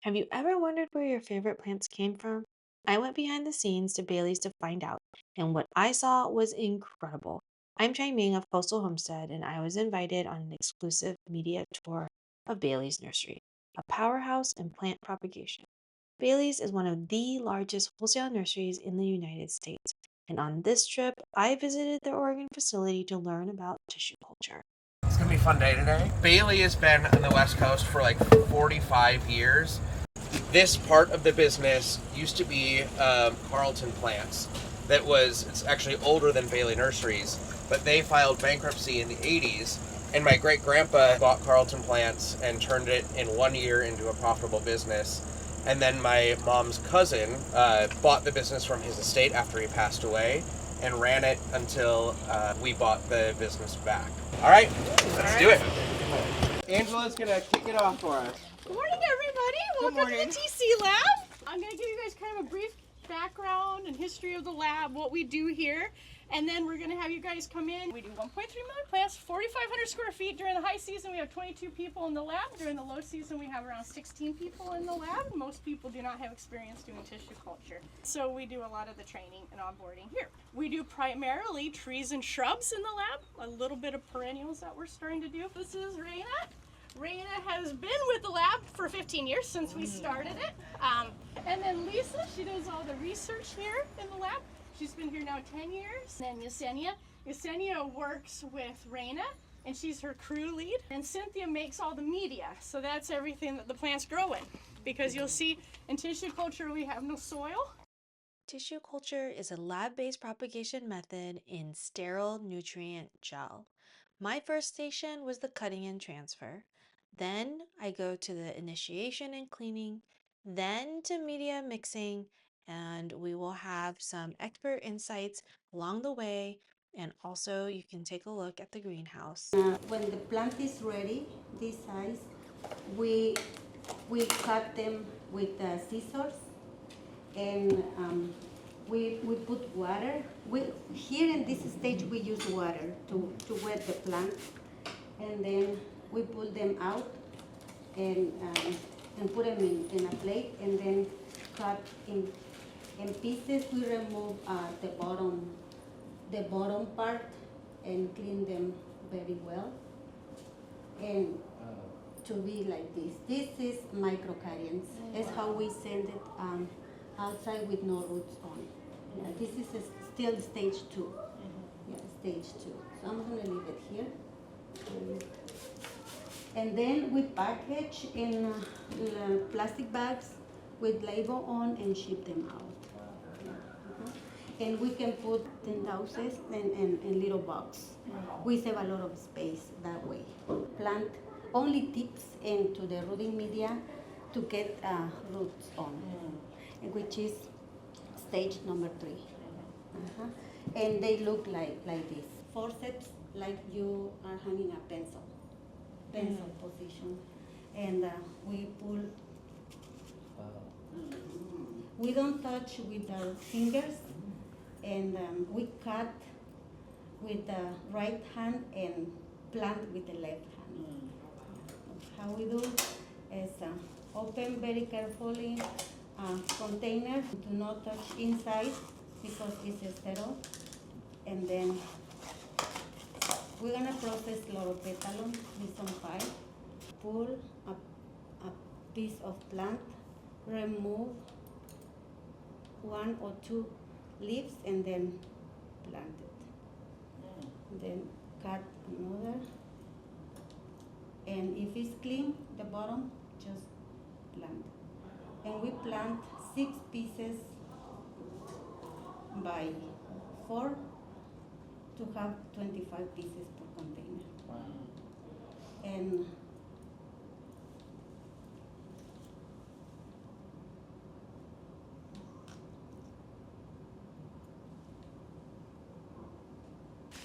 Have you ever wondered where your favorite plants came from? I went behind the scenes to Bailey's to find out, and what I saw was incredible. I'm Chai Ming of Coastal Homestead, and I was invited on an exclusive media tour of Bailey's Nursery, a powerhouse in plant propagation. Bailey's is one of the largest wholesale nurseries in the United States, and on this trip, I visited their Oregon facility to learn about tissue culture. It's gonna be a fun day today. Bailey has been on the West Coast for like 45 years. This part of the business used to be Carlton Plants. It's actually older than Bailey Nurseries, but they filed bankruptcy in the 80s. And my great grandpa bought Carlton Plants and turned it in 1 year into a profitable business. And then my mom's cousin bought the business from his estate after he passed away and ran it until we bought the business back. All right, let's do it. Angela's gonna kick it off for us. Good morning, everybody. Welcome to the TC Lab. I'm going to give you guys kind of a brief background and history of the lab, what we do here, and then we're going to have you guys come in. We do 1.3 million plants, 4,500 square feet. During the high season, we have 22 people in the lab. During the low season, we have around 16 people in the lab. Most people do not have experience doing tissue culture, so we do a lot of the training and onboarding here. We do primarily trees and shrubs in the lab, a little bit of perennials that we're starting to do. This is Raina. Raina has been with the lab for 15 years since we started it. And then Lisa, she does all the research here in the lab. She's been here now 10 years. And then Yesenia. Yesenia works with Raina, and she's her crew lead. And Cynthia makes all the media. So that's everything that the plants grow in. Because you'll see in tissue culture, we have no soil. Tissue culture is a lab-based propagation method in sterile nutrient gel. My first station was the cutting and transfer. Then I go to the initiation and cleaning, then to media mixing, and we will have some expert insights along the way. And also you can take a look at the greenhouse. When the plant is ready, this size, we cut them with scissors, and we put water. Here in this stage we use water to wet the plant, and then we pull them out and put them in a plate, and then cut in pieces. We remove the bottom part and clean them very well, and to be like this. This is microcaryons. That's how we send it outside with no roots on. Yeah, this is still stage 2. Yeah, stage 2. So I'm gonna leave it here. And then we package in plastic bags with label on and ship them out. And we can put 10,000 in little box. We save a lot of space that way. Plant only tips into the rooting media to get roots on, which is stage number 3. And they look like this. Forceps, like you are hanging a pencil position. And we pull. We don't touch with our fingers, and we cut with the right hand and plant with the left hand. How we do is open very carefully container, do not touch inside because it's sterile, and then we're gonna process Loropetalum with some pipe. Pull a piece of plant, remove 1 or 2 leaves, and then plant it. Then cut another, and if it's clean, the bottom, just plant. And we plant 6 pieces by 4 to have 25 pieces per container. And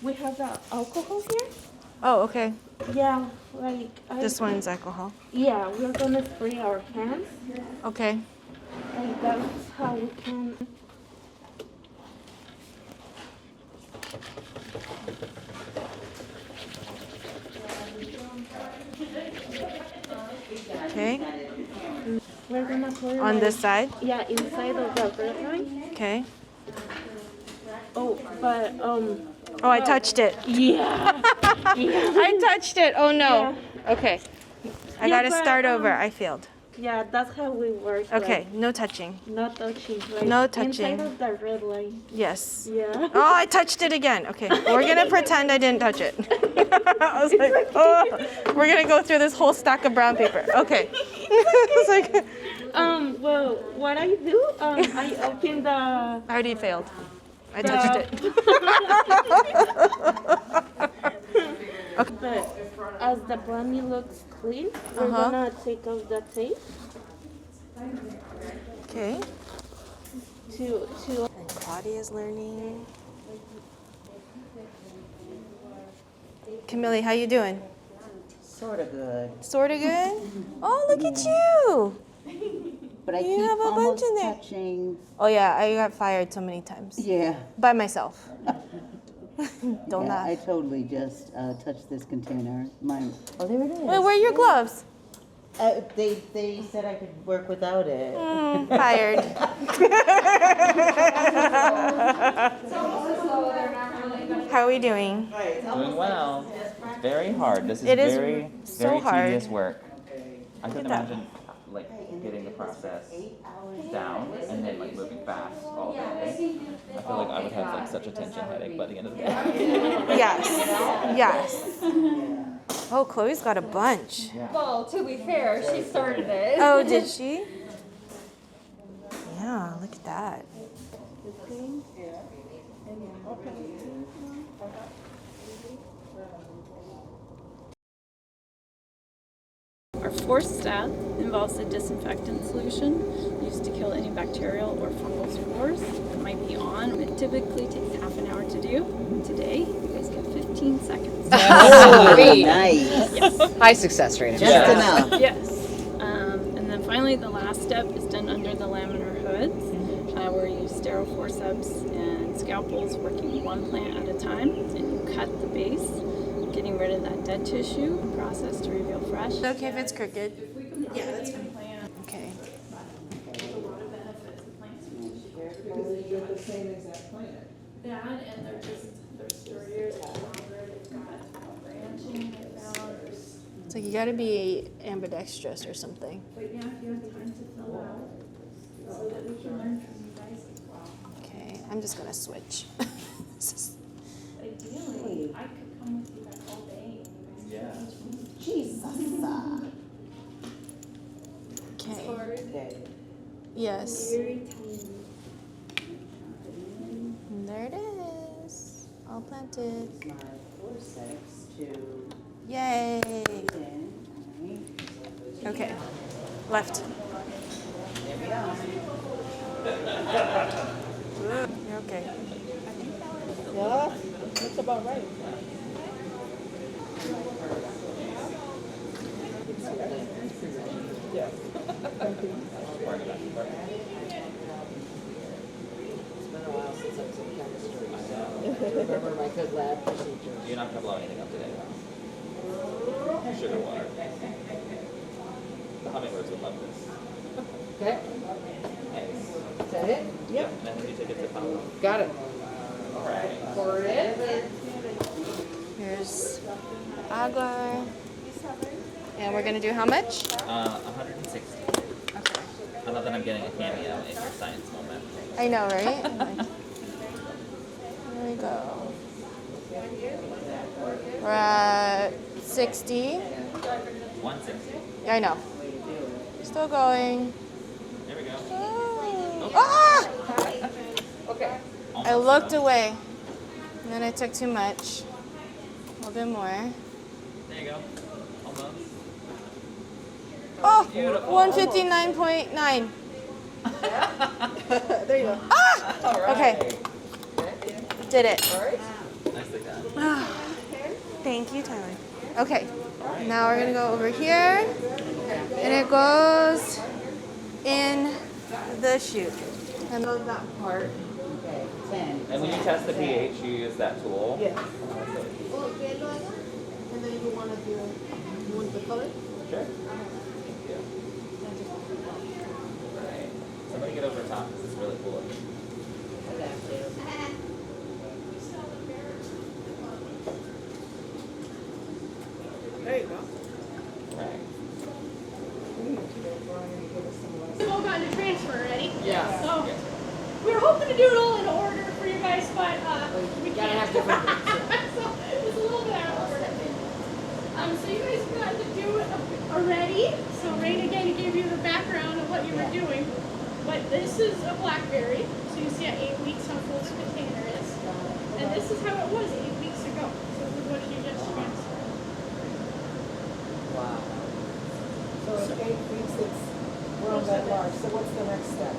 we have the alcohol here. Oh, okay. Yeah, like This one's alcohol. Yeah, we're gonna spray our hands, Okay. and that's how we can. Okay. We're gonna put it On this side? Yeah, inside of the red line. Okay. Oh, but Oh, I touched it. yeah. I touched it. Oh no. Okay. I Yeah, gotta but, start over. I failed. Yeah, that's how we work. Okay, no touching. Not touching. Like, No touching. Inside of the red line. Yes. Yeah. Oh, I touched it again. Okay, we're gonna pretend I didn't touch it. I was like, oh, we're gonna go through this whole stack of brown paper. Okay. It's like, Well, what I do, I open the. I already failed. I touched it. But as the brownie looks clean, we're gonna take off the tape Okay. to. And Claudia's learning. Camille, how you doing? Sorta good, Sorta good? Oh, look at you! but I You keep have a bunch almost in there. touching. Oh yeah, I got fired so many times. Yeah, By myself. Don't yeah, laugh. I totally just touched this container. Mine. Oh, there it is. Wait, where are your gloves? They said I could work without it. Fired. How are we doing? Doing well. It's very hard. This is It is very, so very hard. tedious work. I couldn't that. imagine like getting the process down and then like moving fast all day. I feel like I would have like such a tension headache by the end of the day. Yes. Yes. Oh, Chloe's got a bunch. Well, to be fair, she started it. Oh, did she? Yeah, look at that. Our fourth step involves a disinfectant solution used to kill any bacterial or fungal spores that might be on. It typically takes half an hour to do. Today, you guys get 15 seconds. Oh, nice. Yes. High success rate. Just enough. Yes. And then finally, the last step is done under the laminar hoods, where you use sterile forceps and scalpels, working one plant at a time, and you cut the base, getting rid of that dead tissue, process to reveal fresh. Okay if it's crooked. Yeah, that's fine. Okay. Bad, and they're sturdier, they're stronger, they've got branching, they found. It's like you gotta be ambidextrous or something. But yeah, if you have time to fill out, so that we can learn from you guys as well. Okay, I'm just gonna switch. Ideally, I could come with you guys all day and you guys could teach me. Jesus. Okay. Okay. Yes. And there it is. All planted. My 4, 6, 2, Yay. 10. Alright. Okay. Left. There we go. You're okay. Yeah, that's about right. Remember my good lab procedure. You're not gonna blow anything up today. Sugar water. The hummingbirds would love this. Okay. Nice. Is that it? Yep. And then you take it to top. Got it. All right. Pour it in. Here's agar. And we're gonna do how much? 160. Okay. I love that I'm getting a cameo in your science moment. I know, right? I'm like, here we go. We're at 60. 160. Yeah, I know. Still going. There we go. Oh. Ah! Okay. I looked away. And then I took too much. A little bit more. There you go. Almost. Oh! 159.9. There you go. Ah! Okay. Did it. Nicely done. Thank you, Tyler. Okay. Now we're gonna go over here. And it goes in the chute. And So that part. Okay. 10. And when you test the pH, you use that tool. Yeah. And then you want to do the color? Sure. time to transfer already. Yeah. So we were hoping to do it all in order for you guys, but we Gotta can't. have different groups. So it's a little bit out of order. So you guys got to do it already. So Raina again gave you the background of what you were doing. But this is a blackberry. So you see at 8 weeks how full the container is. And this is how it was 8 weeks ago. So this is what she just transferred. Wow. So in 8 weeks, it's grown that large. So what's the next step?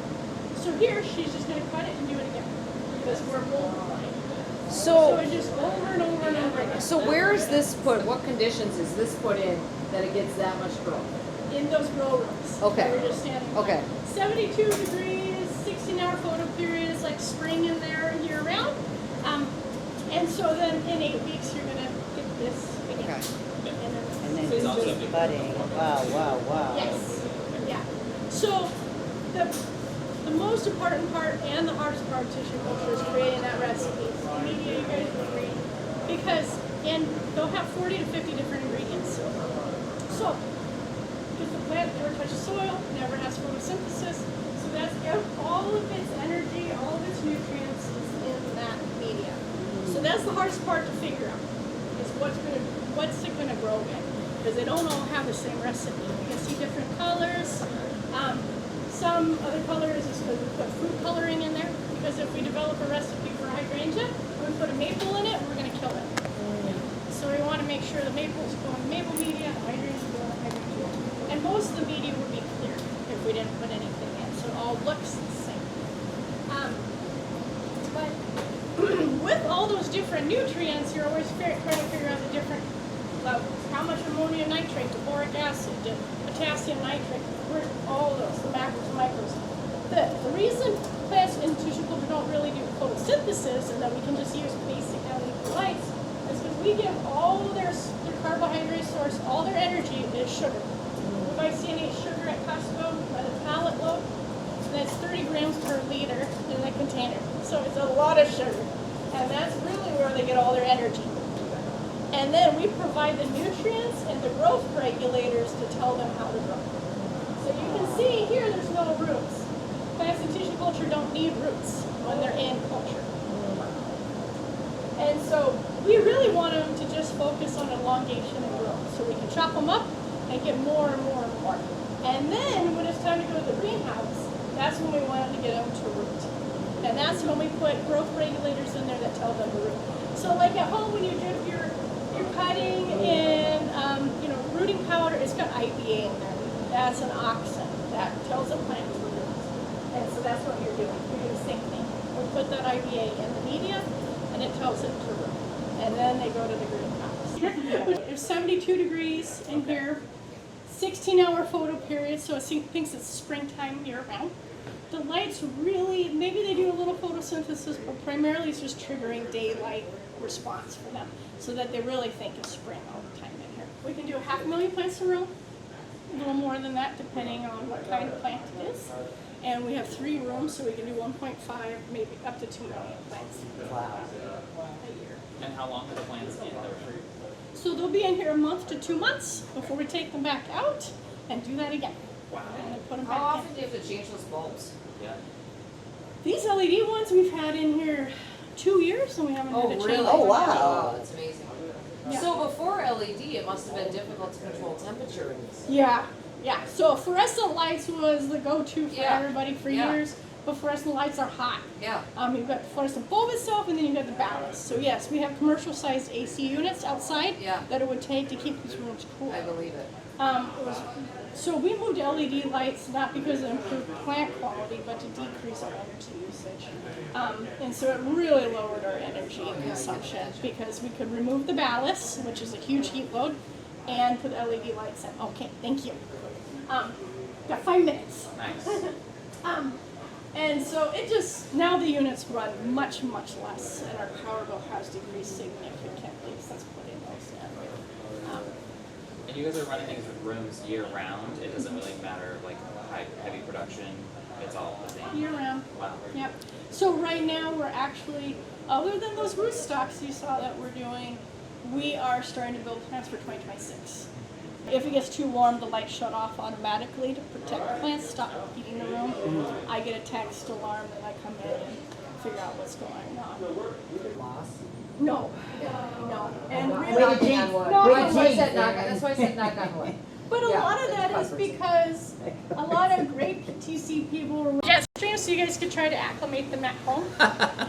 So here she's just going to cut it and do it again. Because we're multiplying. So it's just over and over and over again. So where is this put? What conditions is this put in that it gets that much growth? In those grow rooms. Okay. We're just standing. Okay. 72 degrees, 16-hour photo period is like spring in there year round. And so then in 8 weeks you're gonna get this again. Okay. And then just budding. Wow. Yes. Yeah. So the most important part and the hardest part of tissue culture is creating that recipe. The media you guys will read. Because they'll have 40 to 50 different ingredients. So because the plant never touches soil, never has photosynthesis, so that's all of its energy, all of its nutrients is in that media. So that's the hardest part to figure out, is what's it gonna grow in, because they don't all have the same recipe. You can see different colors. Some other colors is because we put fruit coloring in there, because if we develop a recipe for hydrangea, and we put a maple in it, we're gonna kill it. So we want to make sure the maple's going maple media, the hydrangea's going hydrangea. And most of the media would be clear if we didn't put anything in, so it all looks the same. But with all those different nutrients, you're always trying to figure out the different levels. How much ammonium nitrate, the boric acid, the potassium nitrate, all those, the macros and micros. The reason plants in tissue culture don't really do photosynthesis and that we can just use basic LED lights is because we give all their carbohydrate source, all their energy is sugar. You might see any sugar at Costco by the pallet load, and that's 30 grams per liter in the container. So it's a lot of sugar. And that's really where they get all their energy. And then we provide the nutrients and the growth regulators to tell them how to grow. So you can see here there's no roots. Plants in tissue culture don't need roots when they're in culture. And so we really want them to just focus on elongation and growth. So we can chop them up and get more and more and more. And then when it's time to go to the greenhouse, that's when we want them to get them to root. And that's when we put growth regulators in there that tell them to root. So like at home when you do your cutting in rooting powder, it's got IBA in there. That's an auxin that tells the plant to root. And so that's what you're doing. You're doing the same thing. We put that IBA in the media and it tells it to root. And then they go to the greenhouse. It's 72 degrees in here, 16-hour photo period, so it thinks it's springtime year round. The lights really, maybe they do a little photosynthesis, but primarily it's just triggering daylight response for them, so that they really think it's spring all the time in here. We can do 500,000 plants in a row, a little more than that depending on what kind of plant it is. And we have 3 rooms, so we can do 1.5, maybe up to 2 million plants a year. And how long are the plants in the nursery? So they'll be in here a month to 2 months before we take them back out and do that again. Wow. And then put them How back often do you have to change those bulbs? Yeah. These LED ones we've had in here 2 years and we haven't had to change them. Oh, wow. That's amazing. Yeah. So before LED, it must have been difficult to control temperature in these. Yeah. So fluorescent lights was the go-to for everybody for years. But fluorescent lights are hot. Yeah. You've got the fluorescent bulb itself, and then you've got the ballast. So yes, we have commercial-sized AC units outside that it would take to keep these rooms cool. I believe it. So we moved to LED lights not because it improved plant quality, but to decrease our energy usage. And so it really lowered our energy consumption because we could remove the ballast, which is a huge heat load, and put LED lights in. Okay, thank you. Got 5 minutes. Nice. And so it just, now the units run much, much less, and our power bill has decreased significantly since putting those in. And you guys are running things with rooms year round. It doesn't really matter like heavy production. It's all the same. Year round. Wow. Yep. So right now we're actually, other than those root stocks you saw that we're doing, we are starting to build plants for 2026. If it gets too warm, the lights shut off automatically to protect the plants, stop heating the room. I get a text alarm and I come in and figure out what's going on. No, no. And really, That's why I said knock on wood. But a lot of that is because a lot of great PTC people were jet streams, so you guys could try to acclimate them at home.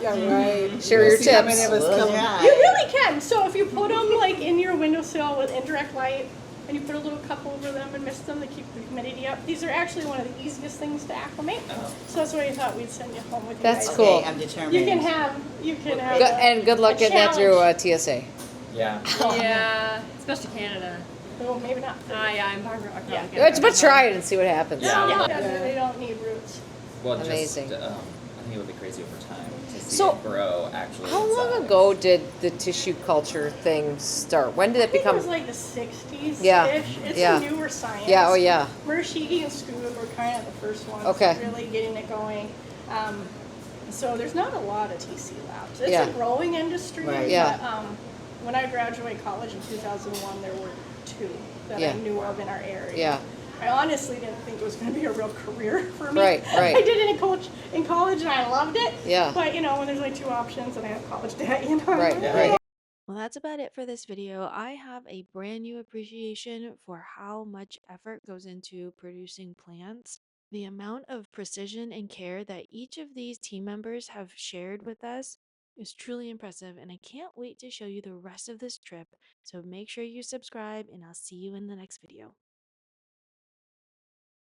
Yeah, right. Share your See how tips. many of us come. You really can. So if you put them like in your windowsill with indirect light, and you put a little cup over them and mist them to keep the humidity up, these are actually one of the easiest things to acclimate. So that's why I thought we'd send you home with you That's guys. cool. I'm determined. You can have And good luck a getting that through challenge. TSA. Yeah. Yeah, especially Canada. Well, maybe not. Yeah, I'm talking about Yeah. But try it and see what happens. Yeah, they don't need roots. Well, Amazing. just, I think it would be crazy over time to see So, it grow actually. How long inside. ago did the tissue culture thing start? When did I it think become? it was like the 60s-ish. Yeah. It's Yeah. a newer science. Yeah, oh yeah. Murashige and Scood were kind of the first ones Okay. really getting it going. So there's not a lot of TC labs. It's Yeah. a growing industry. Right. Yeah. But when I graduated college in 2001, there were 2 that Yeah. I knew of in our area. Yeah. I honestly didn't think it was going to be a real career for me. Right, right. I did it in college and I loved it. Yeah. But when there's like 2 options and I have college debt, Right, right. Well, that's about it for this video. I have a brand new appreciation for how much effort goes into producing plants. The amount of precision and care that each of these team members have shared with us is truly impressive, and I can't wait to show you the rest of this trip. So make sure you subscribe, and I'll see you in the next video.